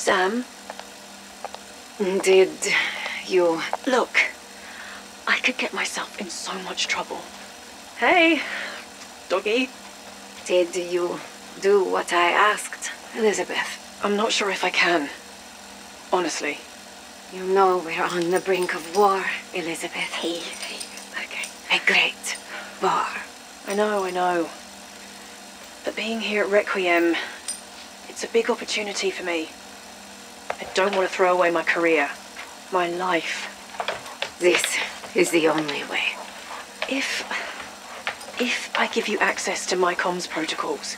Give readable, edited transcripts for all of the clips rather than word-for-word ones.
Sam? Did you... Look, I could get myself in so much trouble. Hey, doggy. Did you do what I asked, Elizabeth? I'm not sure if I can. Honestly. You know we're on the brink of war, Elizabeth. Hey, okay. A great war. I know. But being here at Requiem, it's a big opportunity for me. I don't want to throw away my career, my life. This is the only way. If I give you access to my comms protocols,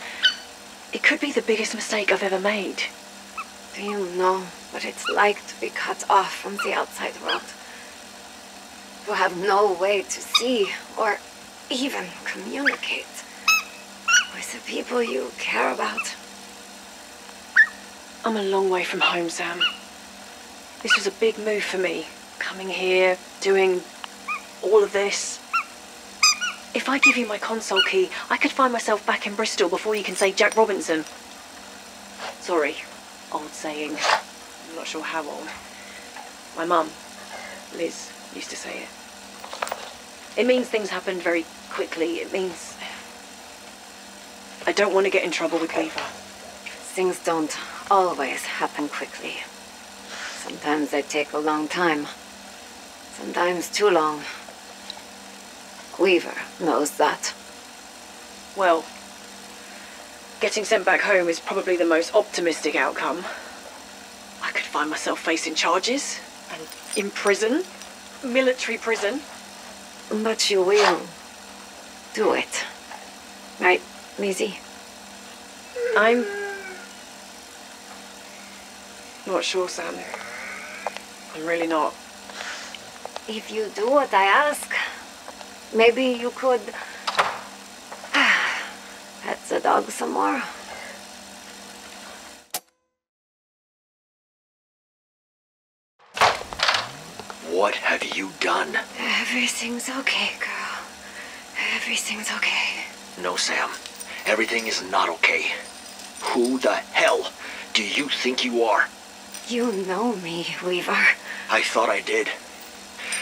it could be the biggest mistake I've ever made. Do you know what it's like to be cut off from the outside world? To have no way to see or even communicate with the people you care about. I'm a long way from home, Sam. This was a big move for me, coming here, doing all of this. If I give you my console key, I could find myself back in Bristol before you can say Jack Robinson. Sorry, old saying. I'm not sure how old. My mum, Liz, used to say it. It means things happened very quickly. It means I don't want to get in trouble with Weaver. Things don't always happen quickly. Sometimes they take a long time. Sometimes too long. Weaver knows that. Well, getting sent back home is probably the most optimistic outcome. I could find myself facing charges and in prison, military prison. But you will do it. Right, Lizzie? I'm not sure, Sam. I'm really not. If you do what I ask, maybe you could pet the dog some more. What have you done? Everything's okay, girl. Everything's okay. No, Sam. Everything is not okay. Who the hell do you think you are? You know me, Weaver. I thought I did.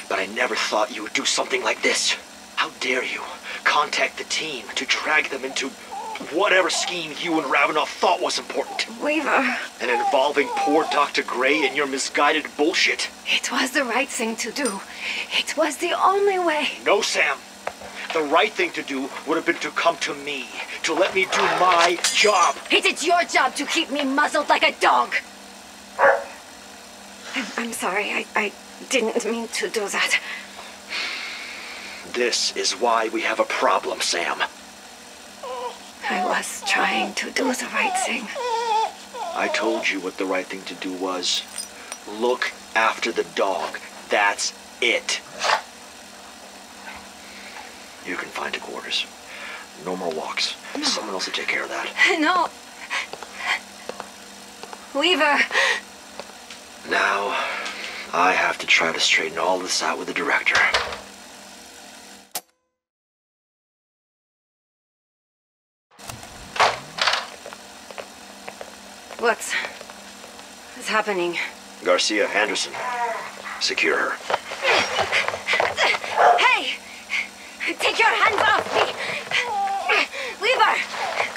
But I never thought you would do something like this. How dare you contact the team to drag them into whatever scheme you and Ravenoff thought was important. Weaver. And involving poor Dr. Gray and your misguided bullshit. It was the right thing to do. It was the only way. No, Sam. The right thing to do would have been to come to me, to let me do my job. It is your job to keep me muzzled like a dog. I'm sorry, I didn't mean to do that. This is why we have a problem, Sam. I was trying to do the right thing. I told you what the right thing to do was. Look after the dog. That's it. You can find your quarters. No more walks. No. Someone else will take care of that. No. Weaver. Now, I have to try to straighten all this out with the director. What's happening? Garcia Anderson. Secure her. Hey! Take your hands off me! Weaver!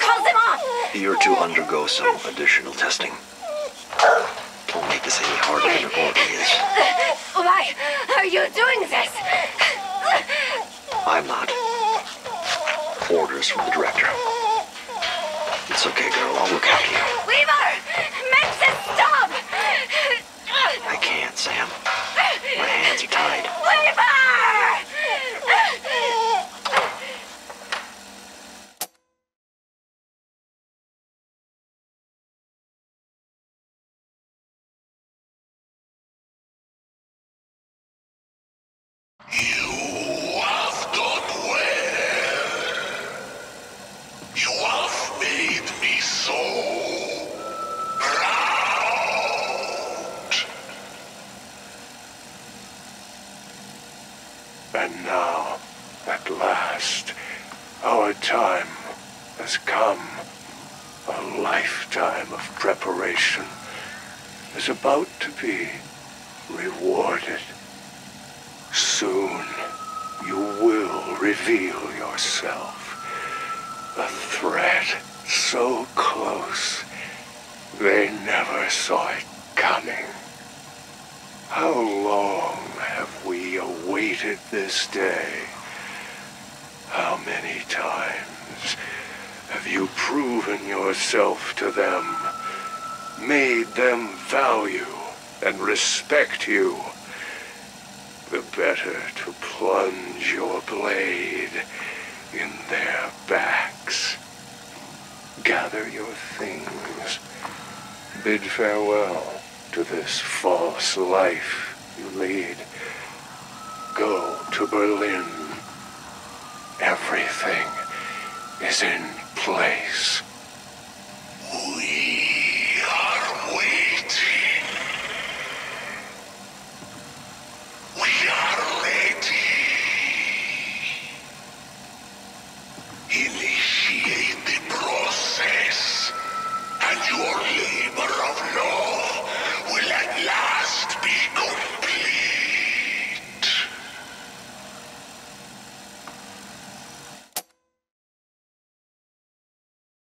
Call them off! You're to undergo some additional testing. Don't make this any harder than it already is. Why are you doing this? I'm not. Orders from the director. It's okay, girl. I'll look after you. Weaver! Maxis, stop! I can't, Sam. My hands are tied. Weaver! You have done well. You have made me so proud. And now, at last, our time has come. A lifetime of preparation is about to be rewarded. Soon, you will reveal yourself. A threat so close, they never saw it coming. How long have we awaited this day? How many times have you proven yourself to them, made them value and respect you? The better to plunge your blade in their backs. Gather your things. Bid farewell to this false life you lead. Go to Berlin. Everything is in place. We are waiting. We are ready. Initiate the process, and your labor of love will at last be complete.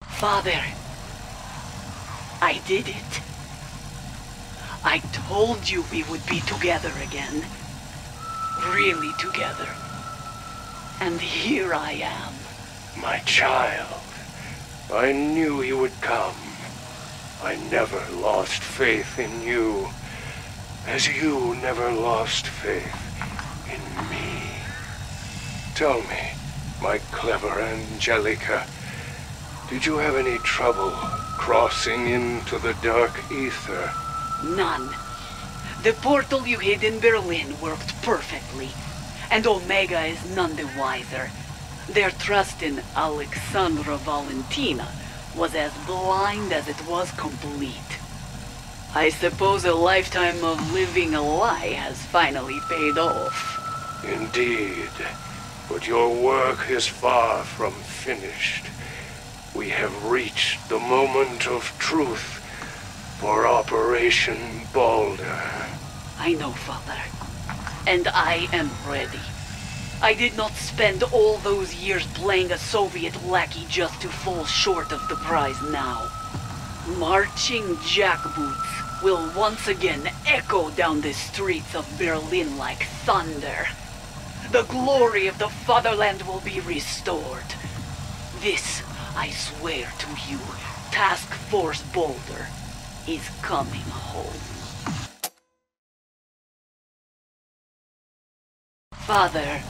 Father, I did it. I told you we would be together again. Really together. And here I am. My child, I knew you would come. I never lost faith in you, as you never lost faith in me. Tell me, my clever Angelica, did you have any trouble crossing into the dark Aether? None. The portal you hid in Berlin worked perfectly, and Omega is none the wiser. Their trust in Alexandra Valentina was as blind as it was complete. I suppose a lifetime of living a lie has finally paid off. Indeed, but your work is far from finished. We have reached the moment of truth for Operation Balder. I know, Father. And I am ready. I did not spend all those years playing a Soviet lackey just to fall short of the prize now. Marching jackboots will once again echo down the streets of Berlin like thunder. The glory of the fatherland will be restored. This, I swear to you, Task Force Boulder is coming home. Father,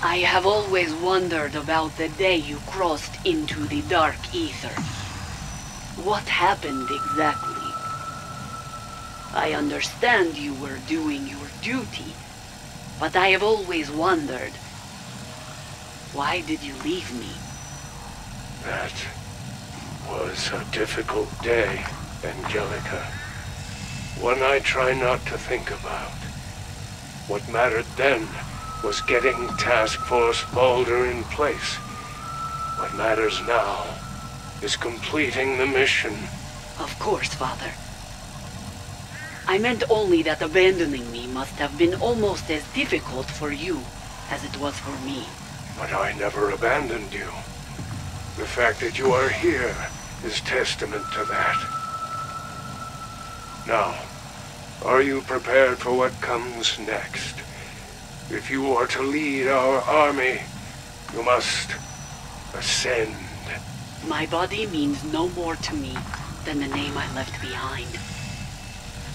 I have always wondered about the day you crossed into the dark Aether. What happened exactly? I understand you were doing your duty, but I have always wondered, why did you leave me? That was a difficult day, Angelica. One I try not to think about. What mattered then was getting Task Force Balder in place. What matters now is completing the mission. Of course, Father. I meant only that abandoning me must have been almost as difficult for you as it was for me. But I never abandoned you. The fact that you are here is testament to that. Now, are you prepared for what comes next? If you are to lead our army, you must ascend. My body means no more to me than the name I left behind.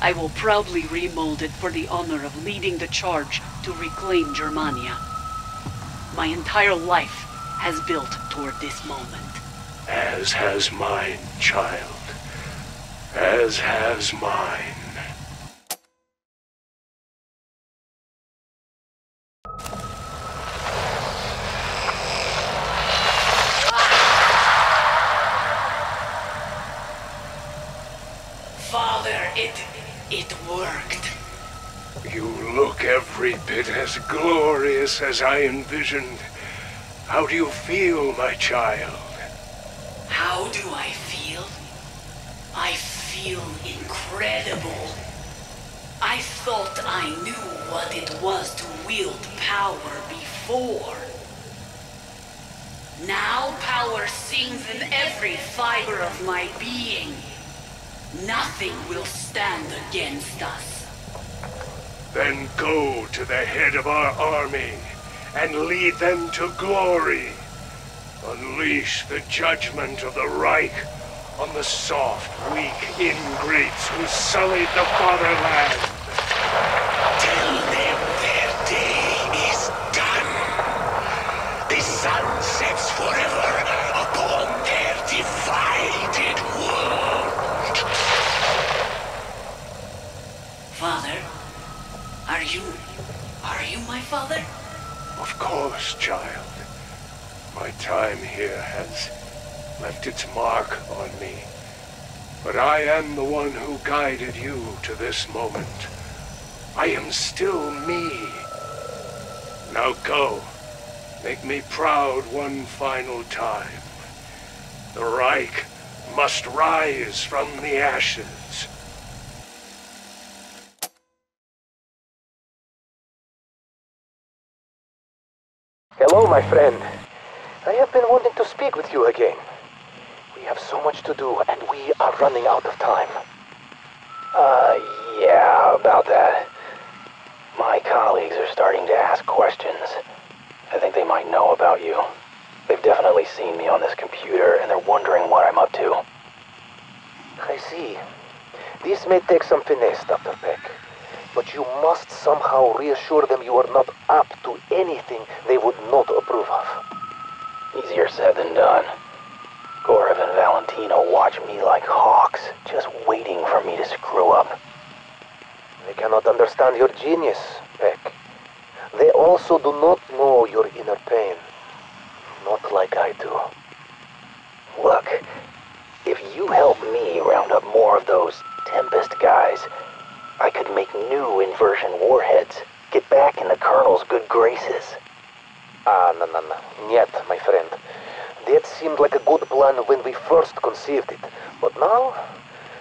I will proudly remold it for the honor of leading the charge to reclaim Germania. My entire life has built toward this moment. As has mine, child. As has mine. Father, it worked. You look every bit as glorious as I envisioned. How do you feel, my child? How do I feel? I feel feel incredible. I thought I knew what it was to wield power before. Now power sings in every fiber of my being. Nothing will stand against us. Then go to the head of our army and lead them to glory. Unleash the judgment of the Reich on the soft, weak ingrates who sullied the fatherland. Tell them their day is done. The sun sets forever upon their divided world. Father, are you my father? Of course, child. My time here has left its mark on me. But I am the one who guided you to this moment. I am still me. Now go. Make me proud one final time. The Reich must rise from the ashes. Hello, my friend. I have been wanting to speak with you again. We have so much to do, and we are running out of time. Yeah, about that. My colleagues are starting to ask questions. I think they might know about you. They've definitely seen me on this computer, and they're wondering what I'm up to. I see. This may take some finesse, Dr. Peck. But you must somehow reassure them you are not up to anything they would not approve of. Easier said than done. Gorev and Valentino watch me like hawks, just waiting for me to screw up. They cannot understand your genius, Peck. They also do not know your inner pain. Not like I do. Look, if you help me round up more of those Tempest guys, I could make new inversion warheads, get back in the Colonel's good graces. No. Niet, my friend. That seemed like a good plan when we first conceived it, but now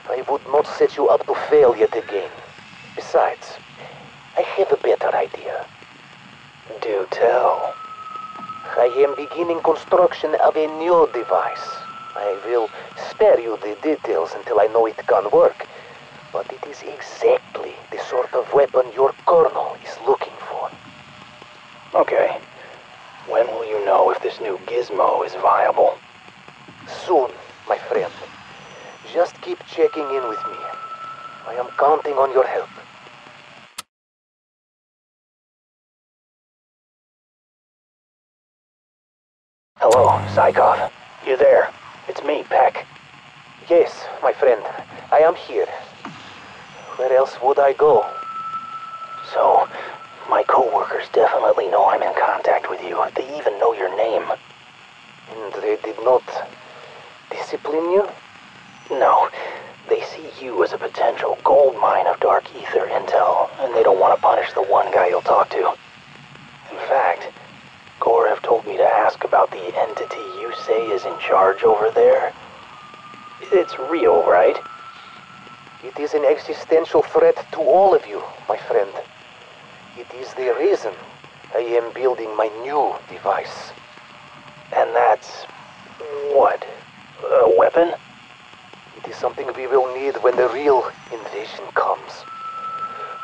I would not set you up to fail yet again. Besides, I have a better idea. Do tell. I am beginning construction of a new device. I will spare you the details until I know it can work. But it is exactly the sort of weapon your colonel is looking for. Okay. When will you know if this new gizmo is viable? Soon, my friend. Just keep checking in with me. I am counting on your help. Hello, Zykov. You there? It's me, Peck. Yes, my friend. I am here. Where else would I go? So, my co-workers definitely know I'm in contact with you. They even know your name. And they did not discipline you? No. They see you as a potential gold mine of dark ether intel, and they don't want to punish the one guy you'll talk to. In fact, Gorev told me to ask about the entity you say is in charge over there. It's real, right? It is an existential threat to all of you, my friend. It is the reason I am building my new device. And that's... what? A weapon? It is something we will need when the real invasion comes.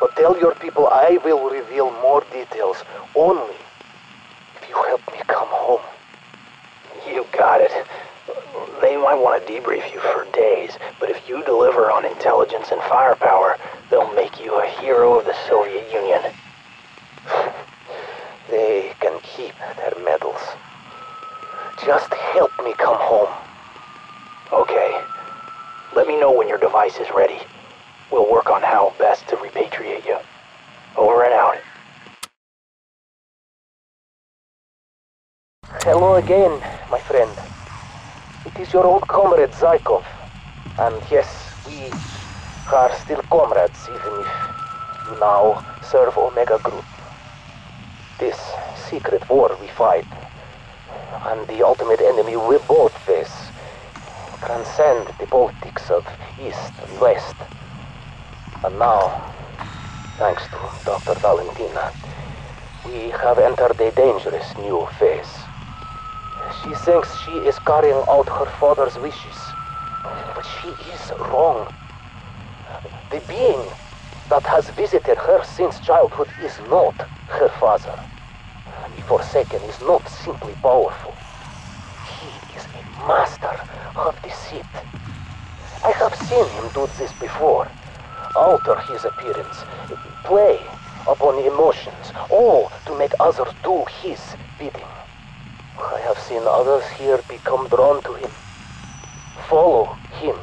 But tell your people I will reveal more details only if you help me come home. You got it. They might want to debrief you for days, but if you deliver on intelligence and firepower, they'll make you a hero of the Soviet Union. They can keep their medals. Just help me come home. Okay. Let me know when your device is ready. We'll work on how best to repatriate you. Over and out. Hello again, my friend. It is your old comrade Zykov. And yes, we are still comrades, even if you now serve Omega Group. This secret war we fight, and the ultimate enemy we both face, transcend the politics of East and West. And now, thanks to Dr. Valentina, we have entered a dangerous new phase. She thinks she is carrying out her father's wishes, but she is wrong. The being that has visited her since childhood is not her father. The Forsaken is not simply powerful. He is a master of deceit. I have seen him do this before. Alter his appearance, play upon emotions, all to make others do his bidding. I have seen others here become drawn to him, follow him,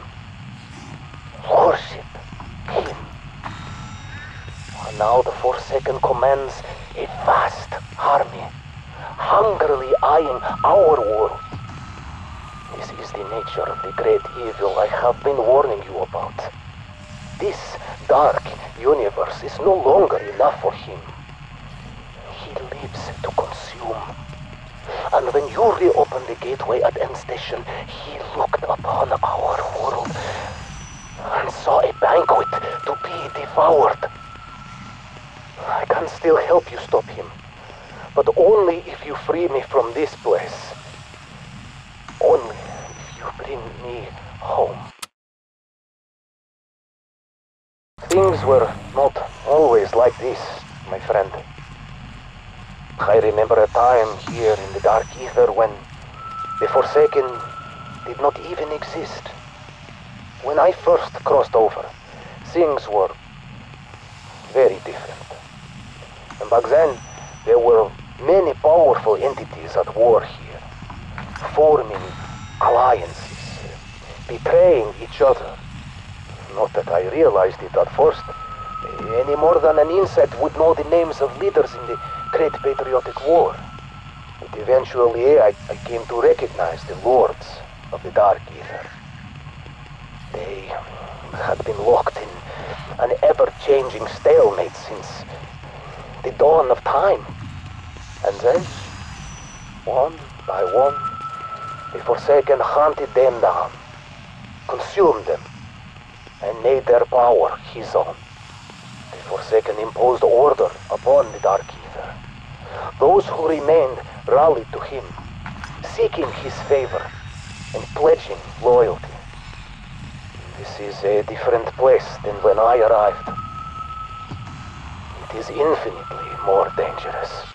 worship him. And now the Forsaken commands a vast army, hungrily eyeing our world. This is the nature of the great evil I have been warning you about. This dark universe is no longer enough for him. He lives to consume. And when you reopened the gateway at End Station, he looked upon our world and saw a banquet to be devoured. I can still help you stop him, but only if you free me from this place. Only if you bring me home. Things were not always like this, my friend. I remember a time here in the Dark Aether when the Forsaken did not even exist. When I first crossed over, things were very different. And back then, there were many powerful entities at war here, forming alliances, betraying each other. Not that I realized it at first, any more than an insect would know the names of leaders in the Great Patriotic War. But eventually I came to recognize the lords of the Dark Aether. They had been locked in an ever-changing stalemate since the dawn of time. And then, one by one, the Forsaken hunted them down, consumed them, and made their power his own. The Forsaken imposed order upon the Dark Aether. Those who remained rallied to him, seeking his favor and pledging loyalty. This is a different place than when I arrived. It is infinitely more dangerous.